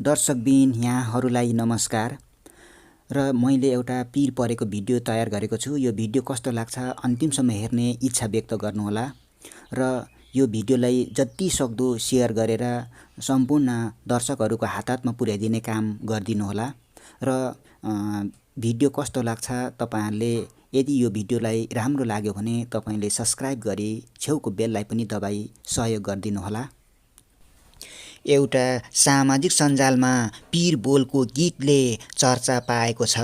दर्शकबिन यहाँहरूलाई नमस्कार र मैले एउटा पिर परेको भिडियो तयार गरेको छु। यो भिडियो कस्तो लाग्छ अन्तिमसम्म हेर्ने इच्छा व्यक्त गर्नुहोला र यो भिडियोलाई जति सक्दो सेयर गरेर सम्पूर्ण दर्शकहरूको हातमा पुर्याइदिने काम गरिदिनुहोला र भिडियो कस्तो लाग्छ तपाईहरुले यदि यो भिडियोलाई राम्रो लाग्यो भने तपाईले सब्स्क्राइब गरी छेउको बेललाई पनि दबाई सहयोग गरिदिनुहोला। एउटा सामाजिक सञ्जालमा पीर बोलको गीतले चर्चा पाएको छ।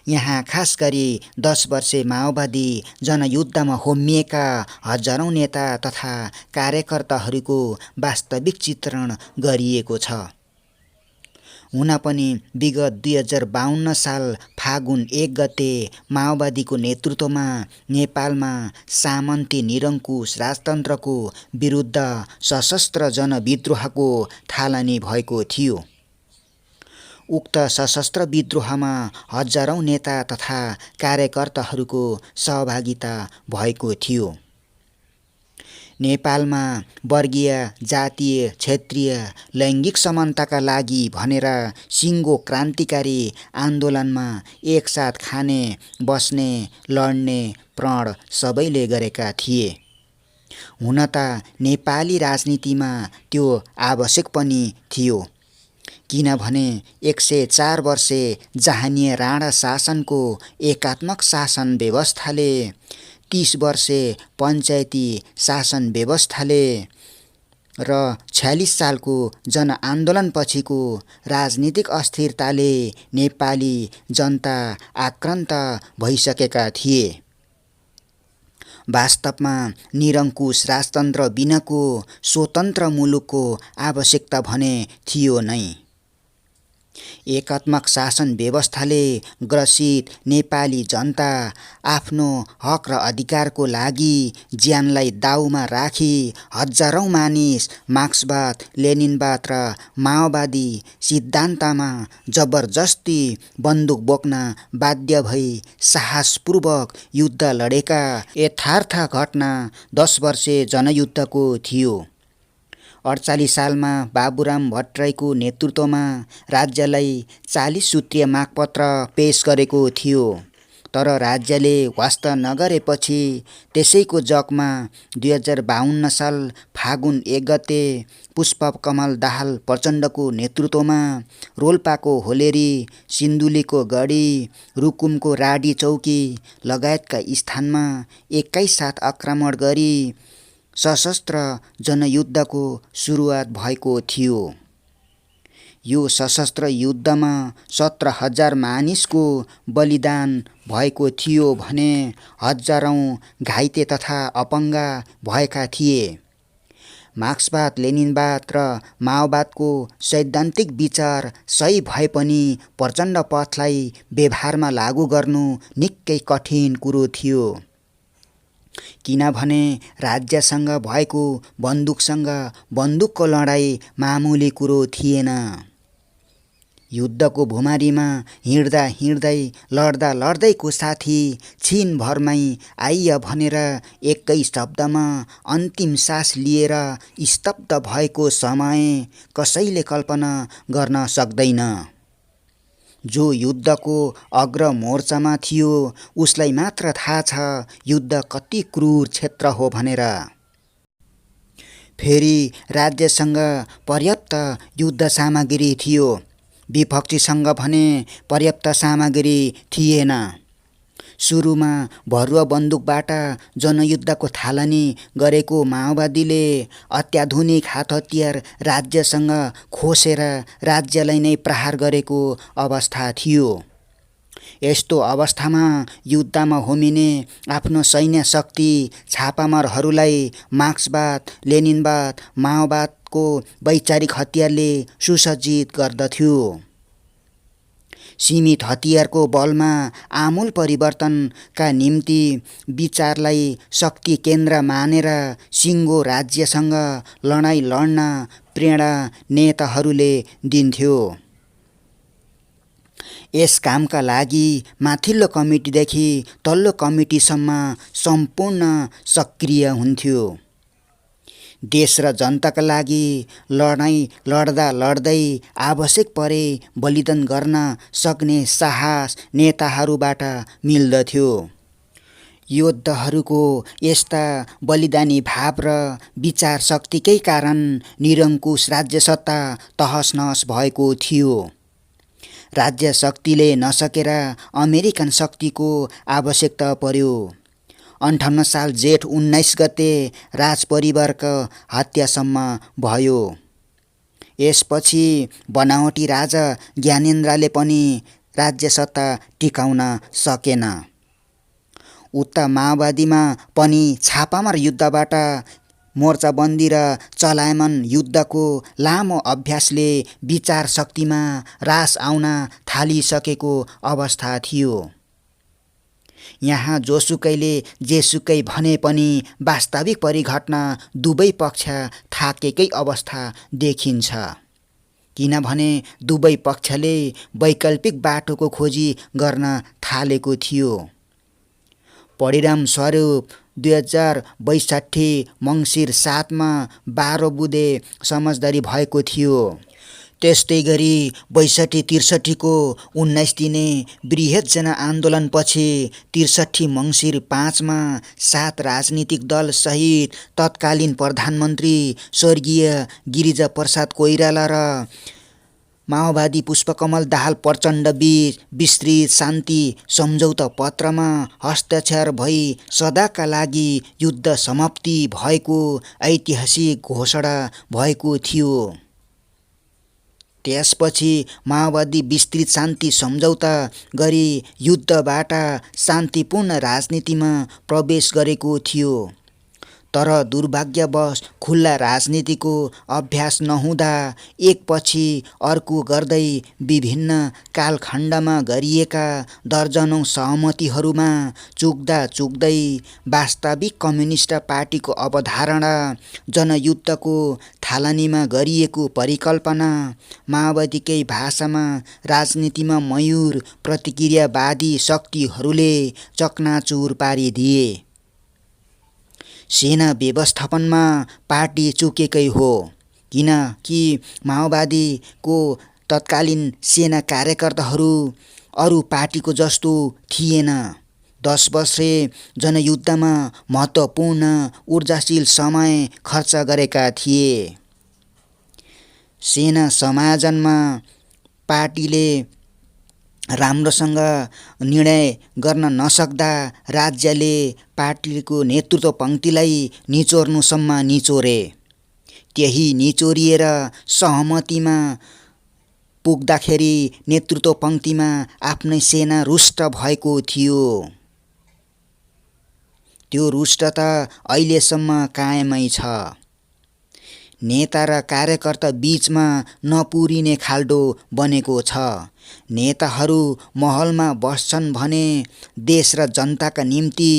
यहाँ खास गरी 10 वर्षे माओवादी जनयुद्धमा होमिएका हजारौं नेता तथा कार्यकर्ताहरूको वास्तविक चित्रण गरिएको छ। हुन पनि विगत 2052 साल फागुन 1 गते माओवादीको नेतृत्वमा नेपालमा सामन्ती निरङ्कुश राजतन्त्रको विरुद्ध सशस्त्र जनविद्रोहको थालनी भएको थियो। उक्त सशस्त्र विद्रोहमा हजारौं नेता तथा कार्यकर्ताहरूको सहभागिता भएको थियो। नेपालमा वर्गीय जातीय क्षेत्रीय लैङ्गिक समानताका लागि भनेर सिङ्गो क्रान्तिकारी आन्दोलनमा एकसाथ खाने बस्ने लड्ने प्रण सबैले गरेका थिए। हुन त नेपाली राजनीतिमा त्यो आवश्यक पनि थियो, किनभने 104 वर्षे जहानीय राणा शासनको एकात्मक शासन व्यवस्थाले 30 वर्षे पञ्चायती शासन व्यवस्थाले र 46 सालको जनआन्दोलनपछिको राजनीतिक अस्थिरताले नेपाली जनता आक्रान्त भइसकेका थिए। वास्तवमा निरङ्कुश राजतन्त्र बिनाको स्वतन्त्र मुलुकको आवश्यकता भने थियो नै। एकात्मक शासन व्यवस्थाले ग्रसित नेपाली जनता आफ्नो हक र अधिकारको लागि ज्यानलाई दाउमा राखी हजारौं मानिस मार्क्सवाद लेनिनवाद र माओवादी सिद्धान्तमा जबरजस्ती बन्दुक बोक्न बाध्य भई साहसपूर्वक युद्ध लडेका यथार्थ घटना 10 वर्षे जनयुद्धको थियो। 48 सालमा बाबुराम भट्टराईको नेतृत्वमा राज्यलाई 40 सूत्रीय मागपत्र पेश गरेको थियो, तर राज्यले वास्ता नगरेपछि त्यसैको जगमा 2052 साल फागुन 1 गते पुष्पकमल दाहाल प्रचण्डको नेतृत्वमा रोल्पाको होलेरी, सिन्धुलीको गढी, रुकुमको राडी चौकी लगायतका स्थानमा एकैसाथ आक्रमण गरी सशस्त्र जनयुद्धको सुरुवात भएको थियो। यो सशस्त्र युद्धमा 17,000 मानिसको बलिदान भएको थियो भने हजारौं घाइते तथा अपाङ्ग भएका थिए। मार्क्सवाद लेनिनवाद र माओवादको सैद्धान्तिक विचार सही भए पनि प्रचण्ड पथलाई व्यवहारमा लागू गर्नु निकै कठिन कुरो थियो, किनभने राज्यसँग भएको बन्दुकसँग बन्दुकको लडाईँ मामुली कुरो थिएन। युद्धको भुमारीमा हिँड्दा हिँड्दै लड्दा लड्दैको साथी छिनभरमै आइय भनेर एकै शब्दमा अन्तिम सास लिएर स्तब्ध भएको समय कसैले कल्पना गर्न सक्दैन। जो युद्धको अग्र मोर्चामा थियो उसलाई मात्र थाहा छ युद्ध कति क्रूर क्षेत्र हो भनेर। फेरि राज्यसँग पर्याप्त युद्ध सामग्री थियो, विपक्षीसँग भने पर्याप्त सामग्री थिएन। सुरुमा भरुवा बन्दुकबाट जनयुद्धको थालनी गरेको माओवादीले अत्याधुनिक हात हतियार राज्यसँग खोसेर राज्यलाई नै प्रहार गरेको अवस्था थियो। यस्तो अवस्थामा युद्धमा होमिने आफ्नो सैन्य शक्ति छापामारहरूलाई मार्क्सवाद लेनिनवाद माओवादको वैचारिक हतियारले सुसज्जित गर्दथ्यो। सीमित हतियारको बलमा आमूल परिवर्तनका निम्ति विचारलाई शक्ति केन्द्र मानेर सिङ्गो राज्यसँग लडाईँ लड्न प्रेरणा नेताहरूले दिन्थ्यो। यस कामका लागि माथिल्लो कमिटीदेखि तल्लो कमिटीसम्म सम्पूर्ण सक्रिय हुन्थ्यो। देश र जनताका लागि लडाईँ लड्दा लड्दै आवश्यक परे बलिदान गर्न सक्ने साहस नेताहरूबाट मिल्दथ्यो। योद्धहरूको यस्ता बलिदानी भाव र विचार शक्तिकै कारण निरङ्कुश राज्य सत्ता तहसनहस भएको थियो। राज्य शक्तिले नसकेर अमेरिकन शक्तिको आवश्यकता पर्यो। 58 साल जेठ 19 गते राजपरिवारको हत्यासम्म भयो। यसपछि बनावटी राजा ज्ञानेन्द्रले पनि राज्य सत्ता टिकाउन सकेन। उता माओवादीमा पनि छापामार युद्धबाट मोर्चाबन्दी र चलायमान युद्धको लामो अभ्यासले विचार शक्तिमा ह्रास आउन थालिसकेको अवस्था थियो। यहाँ जोसुकैले जेसुकै भने पनि वास्तविक परिघटना दुवै पक्ष थाकेकै अवस्था देखिन्छ। किनभने दुवै पक्षले वैकल्पिक बाटोको खोजी गर्न थालेको थियो। परिणामस्वरूप 2062 मङ्सिर 7 मा 12 बुँदे समझदारी भएको थियो। त्यस्तै गरी 62-63 को 19 दिने बृहत् जनआन्दोलनपछि 63 मङ्सिर 5 मा 7 राजनीतिक दल सहित तत्कालीन प्रधानमन्त्री स्वर्गीय गिरिजाप्रसाद कोइराला र माओवादी पुष्पकमल दाहाल प्रचण्ड बीच विस्तृत शान्ति सम्झौता पत्रमा हस्ताक्षर भई सदाका लागि युद्ध समाप्ति भएको ऐतिहासिक घोषणा भएको थियो। त्यसपछि माओवादी विस्तृत शान्ति सम्झौता गरी युद्धबाट शान्तिपूर्ण राजनीतिमा प्रवेश गरेको थियो। तर दुर्भाग्यवश खुल्ला राजनीतिको अभ्यास नहुँदा एकपछि अर्को गर्दै विभिन्न कालखण्डमा गरिएका दर्जनौं सहमतिहरूमा चुक्दै वास्तविक कम्युनिस्ट पार्टीको अवधारणा, जनयुद्धको थालनीमा गरिएको परिकल्पना, माओवादीकै भाषामा राजनीतिमा मयूर प्रतिक्रियावादी शक्तिहरूले चकनाचुर पारिदिए। सेना व्यवस्थापनमा पार्टी चुकेकै हो, किनकि माओवादीको तत्कालीन सेना कार्यकर्ताहरू अरू पार्टीको जस्तो थिएन। 10 वर्षे जनयुद्धमा महत्त्वपूर्ण ऊर्जाशील समय खर्च गरेका थिए। सेना समायोजनमा पार्टीले राम्रोसँग निर्णय गर्न नसक्दा राज्यले पार्टीको नेतृत्व पङ्क्तिलाई निचोर्नुसम्म निचोरे। त्यही निचोरिएर सहमतिमा पुग्दाखेरि नेतृत्व पङ्क्तिमा आफ्नै सेना रुष्ट भएको थियो। त्यो रुष्टता अहिलेसम्म कायमै छ। नेता र कार्यकर्ता बीचमा नपुरिने खाल्डो बनेको छ। नेताहरू महलमा बस्छन् भने देश र जनताका निम्ति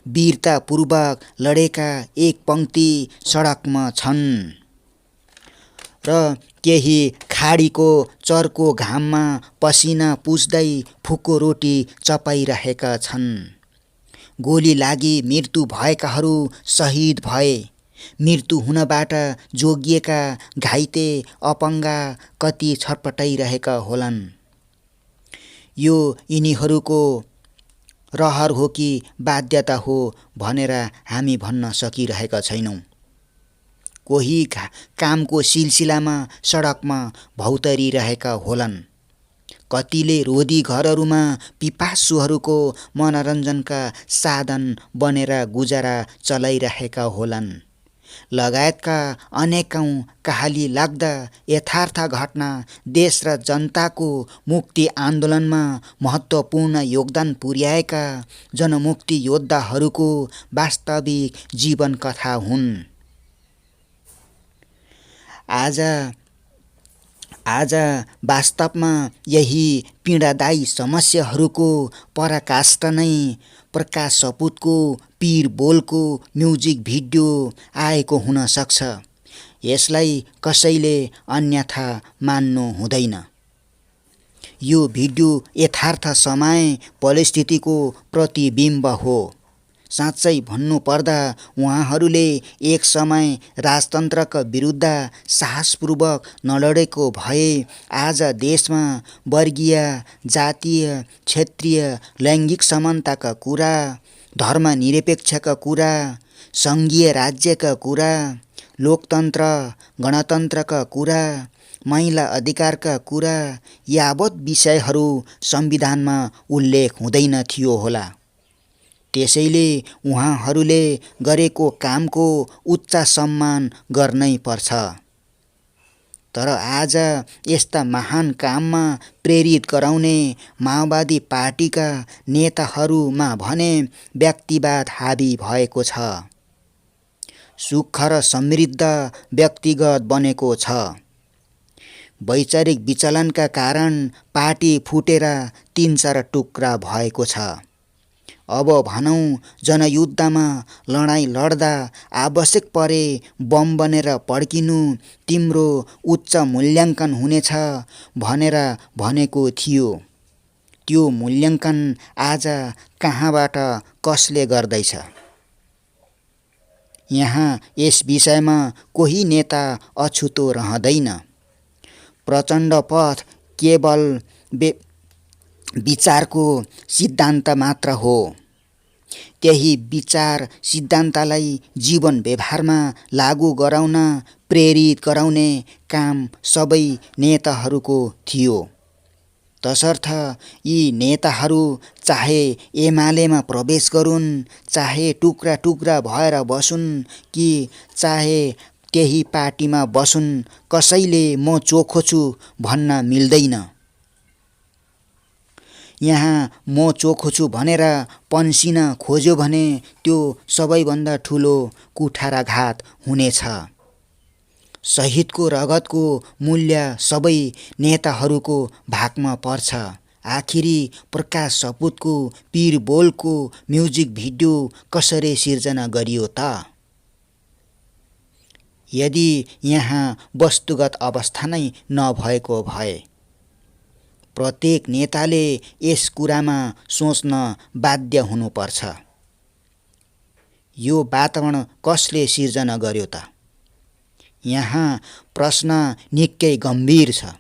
वीरतापूर्वक लडेका एक पङ्क्ति सडकमा छन् र केही खाडीको चर्को घाममा पसिना पुस्दै फुको रोटी चपाइरहेका छन्। गोली लागि मृत्यु भएकाहरू शहीद भए। मृत्यु हुनबाट जोगिएका घाइते अपङ्गा कति छटपटाइरहेका होलान्। यो यिनीहरूको रहर हो कि बाध्यता हो भनेर हामी भन्न सकिरहेका छैनौँ। कोही कामको सिलसिलामा सडकमा भौँतारिरहेका होलान्। कतिले रोधी घरहरूमा पिपासुहरूको मनोरञ्जनका साधन बनेर गुजारा चलाइरहेका होलान्। लगायतका अनेकौं कहाली लाग्दा यथार्थ घटना देश र जनताको मुक्ति आन्दोलनमा महत्त्वपूर्ण योगदान पुर्याएका जनमुक्ति योद्धाहरूको वास्तविक जीवन कथा हुन्। आज वास्तवमा यही पीडादायी समस्याहरूको पराकाष्ठा नै प्रकाश सपुतको पीर बोलको म्युजिक भिडियो आएको हुन सक्छ। यसलाई कसैले अन्यथा मान्नु हुँदैन। यो भिडियो यथार्थ समय परिस्थितिको प्रतिबिम्ब हो। साँच्चै भन्नुपर्दा उहाँहरूले एक समय राजतन्त्रका विरुद्ध साहसपूर्वक नलडेको भए आज देशमा वर्गीय, जातीय, क्षेत्रीय, लैङ्गिक समानताका कुरा, धर्मनिरपेक्षका कुरा, सङ्घीय राज्यका कुरा, लोकतन्त्र, गणतन्त्रका कुरा, महिला अधिकारका कुरा यावत विषयहरू संविधानमा उल्लेख हुँदैन थियो होला। त्यसैले उहाँहरूले गरेको कामको उच्च सम्मान गर्नै पर्छ। तर आज यस्ता महान काममा प्रेरित गराउने माओवादी पार्टीका नेताहरूमा भने व्यक्तिवाद हाबी भएको छ। सुख र समृद्ध व्यक्तिगत बनेको छ। वैचारिक विचलनका कारण पार्टी फुटेर 3-4 टुक्रा भएको छ। अब भनौँ जनयुद्धमा लडाईँ लड्दा आवश्यक परे बम बनेर पड्किनु तिम्रो उच्च मूल्याङ्कन हुनेछ भनेर भनेको थियो। त्यो मूल्याङ्कन आज कहाँबाट कसले गर्दैछ? यहाँ यस विषयमा कोही नेता अछुतो रहँदैन। प्रचण्ड पथ केवल विचारको सिद्धान्त मात्र हो। त्यही विचार सिद्धान्तलाई जीवन व्यवहारमा लागू गराउन प्रेरित गराउने काम सबै नेताहरूको थियो। तसर्थ यी नेताहरू चाहे एमालेमा प्रवेश गरून्, चाहे टुक्रा टुक्रा भएर बसुन् कि चाहे त्यही पार्टीमा बसुन्, कसैले म चोखो छु भन्न मिल्दैन। यहाँ म चोखो छु भनेर पन्सिन खोज्यो भने त्यो सबैभन्दा ठुलो कुठाराघात हुनेछ। शहीदको रगतको मूल्य सबै नेताहरूको भागमा पर्छ। आखिरी प्रकाश सपुतको पीर बोलको म्युजिक भिडियो कसरी सिर्जना गरियो त? यदि यहाँ वस्तुगत अवस्था नै नभएको भए प्रत्येक नेताले यस कुरामा सोच्न बाध्य हुनुपर्छ। यो वातावरण कसले सिर्जना गर्यो त? यहाँ प्रश्न निकै गम्भीर छ।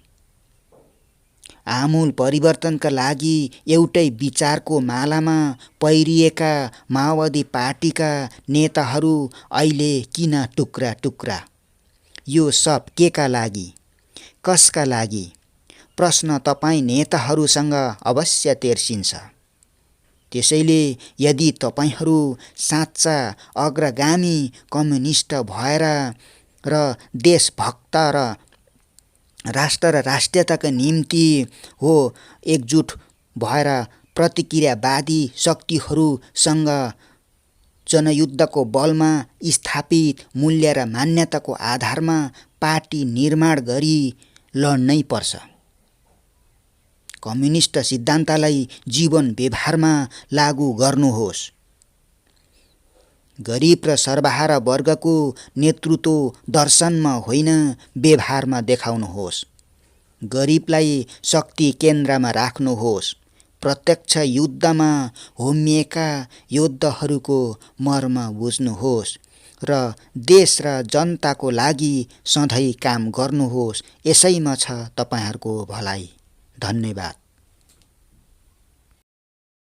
आमूल परिवर्तनका लागि एउटै विचारको मालामा पहिरिएका माओवादी पार्टीका नेताहरू अहिले किन टुक्रा टुक्रा? यो सब केका लागि? कसका लागि? प्रश्न तपाईँ नेताहरूसँग अवश्य तेर्सिन्छ। त्यसैले यदि तपाईँहरू साँच्चा अग्रगामी कम्युनिस्ट भएर र देशभक्त र राष्ट्र र राष्ट्रियताका निम्ति हो एकजुट भएर प्रतिक्रियावादी शक्तिहरूसँग जनयुद्धको बलमा स्थापित मूल्य र मान्यताको आधारमा पार्टी निर्माण गरी लड्नै पर्छ। कम्युनिस्ट सिद्धान्तलाई जीवन व्यवहारमा लागू गर्नुहोस्। गरिब र सर्वहारा वर्गको नेतृत्व दर्शनमा होइन व्यवहारमा देखाउनुहोस्। गरिबलाई शक्ति केन्द्रमा राख्नुहोस्। प्रत्यक्ष युद्धमा होमिएका योद्धाहरूको मर्म बुझ्नुहोस् र देश र जनताको लागि सधैँ काम गर्नुहोस्। यसैमा छ तपाईँहरूको भलाइ। धन्यवाद।